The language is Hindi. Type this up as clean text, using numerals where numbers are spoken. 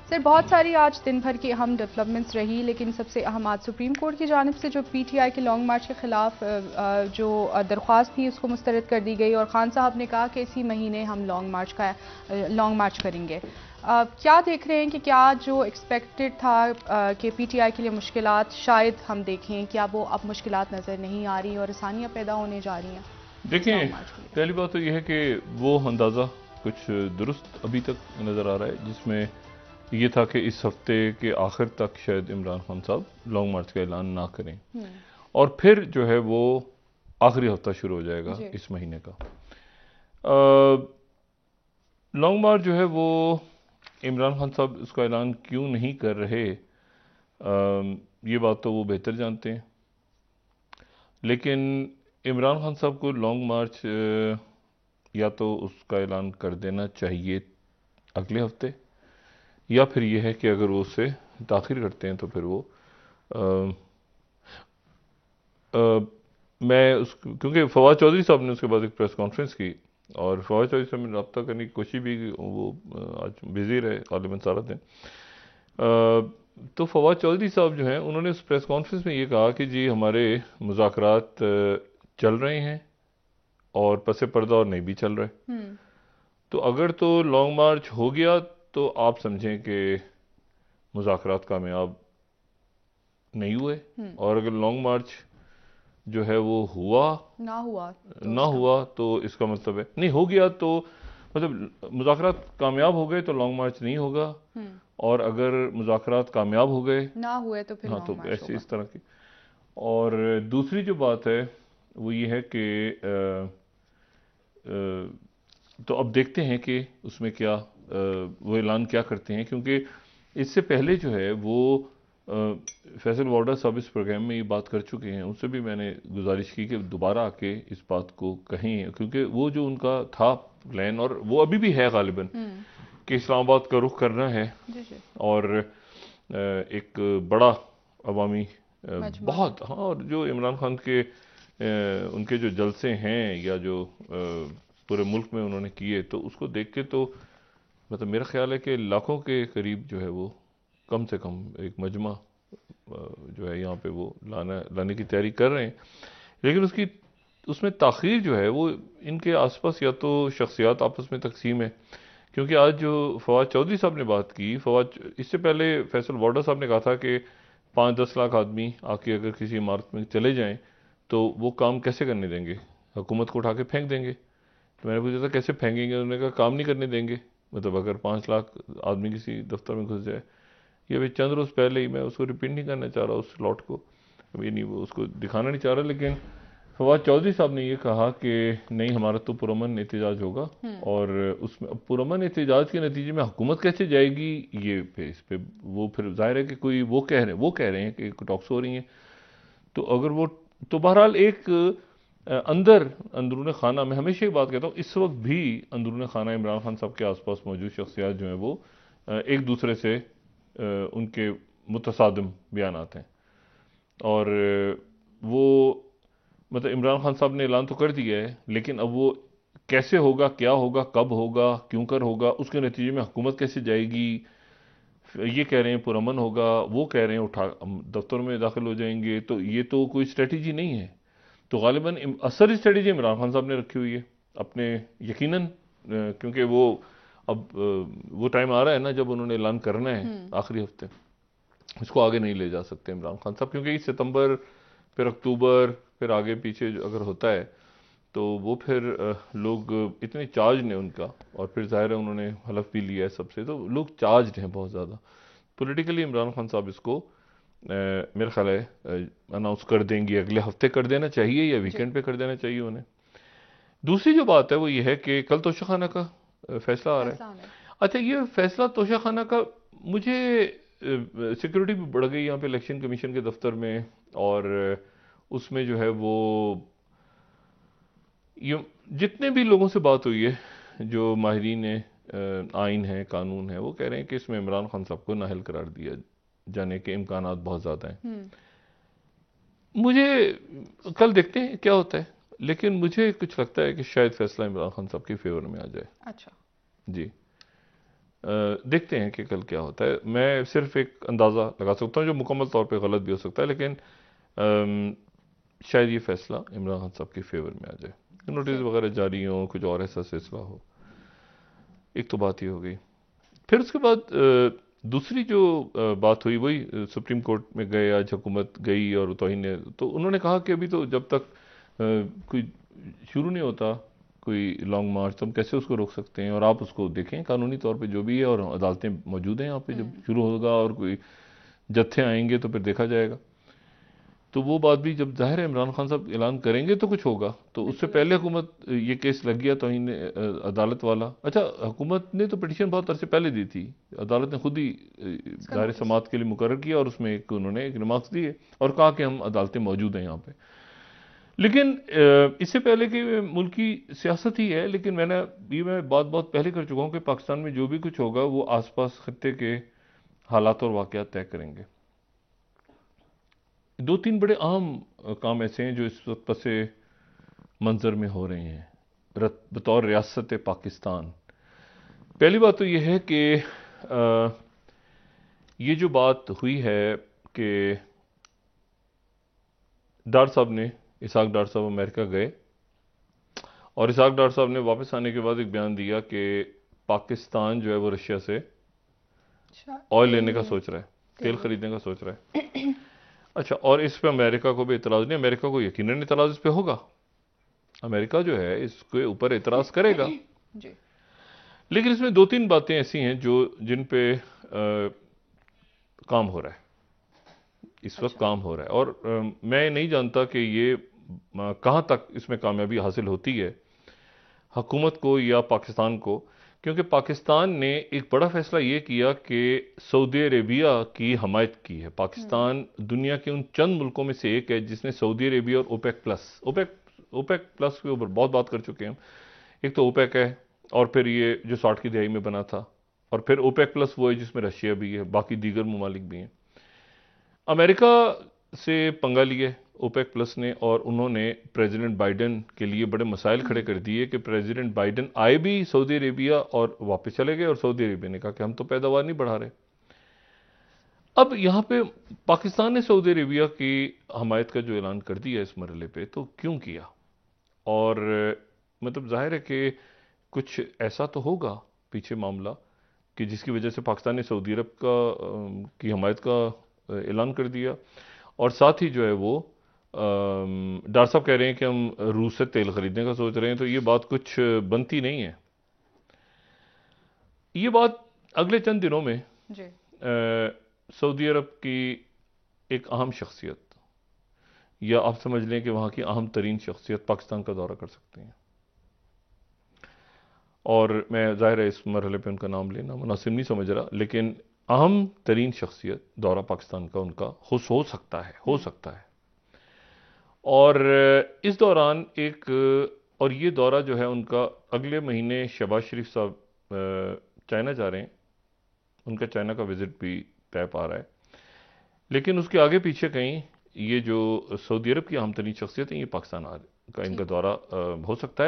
सर, बहुत सारी आज दिन भर की अहम डेवलपमेंट्स रही, लेकिन सबसे अहम आज सुप्रीम कोर्ट की जानिब से जो पीटीआई के लॉन्ग मार्च के खिलाफ जो दरख्वास्त थी उसको मुस्तरद कर दी गई और खान साहब ने कहा कि इसी महीने हम लॉन्ग मार्च करेंगे। क्या देख रहे हैं कि क्या जो एक्सपेक्टेड था कि पीटीआई के लिए मुश्किलात शायद हम देखें, क्या वो अब मुश्किलात नज़र नहीं आ रही और आसानियाँ पैदा होने जा रही हैं इस देखें, लॉन्ग मार्च के लिए? पहली बात तो यह है कि वो अंदाज़ा कुछ दुरुस्त अभी तक नज़र आ रहा है, जिसमें ये था कि इस हफ्ते के आखिर तक शायद इमरान खान साहब लॉन्ग मार्च का ऐलान ना करें और फिर जो है वो आखिरी हफ्ता शुरू हो जाएगा जी। इस महीने का। लॉन्ग मार्च जो है वो इमरान खान साहब उसका ऐलान क्यों नहीं कर रहे, ये बात तो वो बेहतर जानते हैं। लेकिन इमरान खान साहब को लॉन्ग मार्च या तो उसका ऐलान कर देना चाहिए अगले हफ्ते, या फिर यह है कि अगर वो उससे ताख़िर करते हैं तो फिर वो अ, अ, मैं उस क्योंकि फवाद चौधरी साहब ने उसके बाद एक प्रेस कॉन्फ्रेंस की और फवाद चौधरी साहब ने रब्ता करने की कोशिश भी की, वो आज बिजी रहे गालिबन सारा दिन। तो फवाद चौधरी साहब जो हैं उन्होंने उस प्रेस कॉन्फ्रेंस में ये कहा कि जी हमारे मुज़ाकरात चल रहे हैं और पसे पर्दा और नहीं भी चल रहे। तो अगर तो लॉन्ग मार्च हो गया तो आप समझें कि मुज़ाकरात कामयाब नहीं हुए, और अगर लॉन्ग मार्च जो है वो ना हुआ तो इसका मतलब है नहीं हो गया, तो मतलब मुज़ाकरात कामयाब हो गए तो लॉन्ग मार्च नहीं होगा, और अगर मुज़ाकरात कामयाब हो गए ना हुए तो फिर हाँ लॉन्ग तो मार्च ऐसे होगा। इस तरह की। और दूसरी जो बात है वो ये है कि तो अब देखते हैं कि उसमें क्या वो ऐलान क्या करते हैं, क्योंकि इससे पहले जो है वो फैसल वाडा साहब इस प्रोग्राम में ये बात कर चुके हैं। उनसे भी मैंने गुजारिश की कि दोबारा आके इस बात को कहें, क्योंकि वो जो उनका था प्लान, और वो अभी भी है गालिबन, कि इस्लामाबाद का रुख करना है जी जी। और एक बड़ा अवामी मजमा। बहुत हाँ, और जो इमरान खान के उनके जो जलसे हैं या जो पूरे मुल्क में उन्होंने किए, तो उसको देख के तो मतलब मेरा ख्याल है कि लाखों के करीब जो है वो कम से कम एक मजमा जो है यहाँ पे वो लाने की तैयारी कर रहे हैं। लेकिन उसमें ताख़ीर जो है वो इनके आसपास या तो शख्सियात आपस में तकसीम है, क्योंकि आज जो फवाद चौधरी साहब ने बात की, इससे पहले फैसल वाडा साहब ने कहा था कि 5-10 लाख आदमी आके अगर किसी इमारत में चले जाएं तो वो काम कैसे करने देंगे, हुकूमत को उठा के फेंक देंगे। तो मैंने पूछा था कैसे फेंकेंगे, उन्होंने कहा काम नहीं करने देंगे। मतलब अगर 5 लाख आदमी किसी दफ्तर में घुस जाए, ये अभी चंद रोज पहले ही, मैं उसको रिपीट नहीं करना चाह रहा उस लॉट को, अभी नहीं वो उसको दिखाना नहीं चाह रहा, लेकिन फवाद चौधरी साहब ने ये कहा कि नहीं हमारा तो पुरअमन एहतजाज होगा, और उसमें अब पुरअमन एहतजाज के नतीजे में हुकूमत कैसे जाएगी, ये पे इस पे वो फिर जाहिर है कि कोई वो कह रहे हैं कि टॉक्स हो रही हैं। तो अगर वो तो बहरहाल एक अंदरून खाना, मैं हमेशा ही बात कहता हूँ, इस वक्त भी अंदरून खाना इमरान खान साहब के आसपास मौजूद शख्सियात जो हैं वो एक दूसरे से उनके मुतसादिम बयान आते हैं। और वो मतलब इमरान खान साहब ने ऐलान तो कर दिया है, लेकिन अब वो कैसे होगा, क्या होगा, कब होगा, क्यों कर होगा, उसके नतीजे में हुकूमत कैसे जाएगी। ये कह रहे हैं पुरअमन होगा, वो कह रहे हैं उठा हम दफ्तर में दाखिल हो जाएंगे, तो ये तो कोई स्ट्रेटजी नहीं है। तो गालिबन असर स्ट्रेटजी इमरान खान साहब ने रखी हुई है अपने, यकीनन क्योंकि वो अब वो टाइम आ रहा है ना जब उन्होंने ऐलान करना है आखिरी हफ्ते, इसको आगे नहीं ले जा सकते इमरान खान साहब, क्योंकि सितंबर फिर अक्टूबर फिर आगे पीछे अगर होता है तो वो फिर लोग इतने चार्ज ने उनका, और फिर जाहिर है उन्होंने हलफ भी लिया है सबसे, तो लोग चार्ज हैं बहुत ज़्यादा पॉलिटिकली। इमरान खान साहब इसको मेरा ख्याल है अनाउंस कर देंगे, अगले हफ्ते कर देना चाहिए या जी। वीकेंड पे कर देना चाहिए उन्हें। दूसरी जो बात है वो ये है कि कल तोशाखाना का फैसला आ रहा है। फैसला होना है। अच्छा, ये फैसला तोशाखाना का, मुझे सिक्योरिटी भी बढ़ गई यहाँ पे इलेक्शन कमीशन के दफ्तर में, और उसमें जो है वो ये जितने भी लोगों से बात हुई है, जो माहिरीन आइन है, कानून है, वो कह रहे हैं कि इसमें इमरान खान साहब को नाअहल करार दिया जाने के इम्कानात बहुत ज़्यादा हैं। मुझे कल देखते हैं क्या होता है, लेकिन मुझे कुछ लगता है कि शायद फैसला इमरान खान साहब के फेवर में आ जाए। अच्छा। जी, देखते हैं कि कल क्या होता है। मैं सिर्फ एक अंदाज़ा लगा सकता हूँ जो मुकम्मल तौर पे गलत भी हो सकता है, लेकिन शायद ये फैसला इमरान खान साहब के फेवर में आ जाए, नोटिस सही। वगैरह जारी हो, कुछ और ऐसा सिलसिला हो। एक तो बात ये हो गई। फिर उसके बाद दूसरी जो बात हुई वही सुप्रीम कोर्ट में गए, आज हुकूमत गई और तौहीन ने, तो उन्होंने कहा कि अभी तो जब तक कोई शुरू नहीं होता कोई लॉन्ग मार्च, तो हम कैसे उसको रोक सकते हैं, और आप उसको देखें कानूनी तौर पे जो भी है, और अदालतें मौजूद हैं यहाँ पे, जब शुरू होगा और कोई जत्थे आएंगे तो फिर देखा जाएगा। तो वो बात भी, जब जाहिर है इमरान खान साहब ऐलान करेंगे तो कुछ होगा, तो उससे बिल्कुल। पहले हुकूमत, ये केस लग गया तौहीन अदालत वाला। अच्छा, हुकूमत ने तो पिटीशन बहुत अरसे पहले दी थी, अदालत ने खुद ही इसका दायरे नोटिस। समाअत के लिए मुकर्रर किया, और उसमें उन्होंने एक रिमार्क्स दिए और कहा कि हम अदालतें मौजूद हैं यहाँ पे। लेकिन इससे पहले कि मुल्क की सियासत ही है, लेकिन मैं बात बहुत पहले कर चुका हूँ कि पाकिस्तान में जो भी कुछ होगा वो आसपास खत्ते के हालात और वाक़यात तय करेंगे। दो तीन बड़े अहम काम ऐसे हैं जो इस वक्त पसे मंजर में हो रहे हैं बतौर रियासत पाकिस्तान। पहली बात तो यह है कि ये जो बात हुई है कि डार साहब ने, इसहाक डार साहब अमेरिका गए, और इसहाक डार साहब ने वापस आने के बाद एक बयान दिया कि पाकिस्तान जो है वो रशिया से अच्छा, ऑयल तेल लेने का ले सोच रहा है, तेल तेल खरीदने का सोच रहा है। अच्छा, और इस पे अमेरिका को भी इतराज़ नहीं, अमेरिका को यकीनन इतराज़ इस पे होगा, अमेरिका जो है इसके ऊपर इतराज़ करेगा। जी। लेकिन इसमें दो तीन बातें ऐसी हैं जो जिन पे काम हो रहा है, इस वक्त अच्छा। काम हो रहा है, और मैं नहीं जानता कि ये कहाँ तक इसमें कामयाबी हासिल होती है हुकूमत को या पाकिस्तान को। क्योंकि पाकिस्तान ने एक बड़ा फैसला ये किया कि सऊदी अरेबिया की हमायत की है। पाकिस्तान दुनिया के उन चंद मुल्कों में से एक है जिसने सऊदी अरेबिया और ओपेक प्लस के ऊपर बहुत बात कर चुके हैं हम। एक तो ओपेक है, और फिर ये जो 60 की दहाई में बना था, और फिर ओपेक प्लस वो है जिसमें रशिया भी है, बाकी दीगर ममालिक भी हैं। अमेरिका से पंगा लिए ओपेक प्लस ने, और उन्होंने प्रेसिडेंट बाइडेन के लिए बड़े मसाइल खड़े कर दिए कि प्रेसिडेंट बाइडेन आए भी सऊदी अरेबिया और वापस चले गए, और सऊदी अरेबिया ने कहा कि हम तो पैदावार नहीं बढ़ा रहे। अब यहाँ पे पाकिस्तान ने सऊदी अरेबिया की हमायत का जो ऐलान कर दिया इस मरहले पे, तो क्यों किया? और मतलब जाहिर है कि कुछ ऐसा तो होगा पीछे मामला कि जिसकी वजह से पाकिस्तान ने सऊदी अरब की हमायत का ऐलान कर दिया। और साथ ही जो है वो डॉक्टर साहब कह रहे हैं कि हम रूस से तेल खरीदने का सोच रहे हैं, तो ये बात कुछ बनती नहीं है। ये बात अगले चंद दिनों में जी। सऊदी अरब की एक अहम शख्सियत, या आप समझ लें कि वहाँ की अहम तरीन शख्सियत पाकिस्तान का दौरा कर सकते हैं। और मैं ज़ाहिर है इस मरहले पे उनका नाम लेना मुनासिब नहीं समझ रहा, लेकिन अहम तरीन शख्सियत दौरा पाकिस्तान का उनका हो सकता है। और इस दौरान और ये दौरा जो है उनका अगले महीने शहबाज शरीफ साहब चाइना जा रहे हैं, उनका चाइना का विजिट भी तय पा रहा है। लेकिन उसके आगे पीछे कहीं ये जो सऊदी अरब की अहम तरीन शख्सियत है, ये पाकिस्तान का इनका ठीक। दौरा हो सकता है।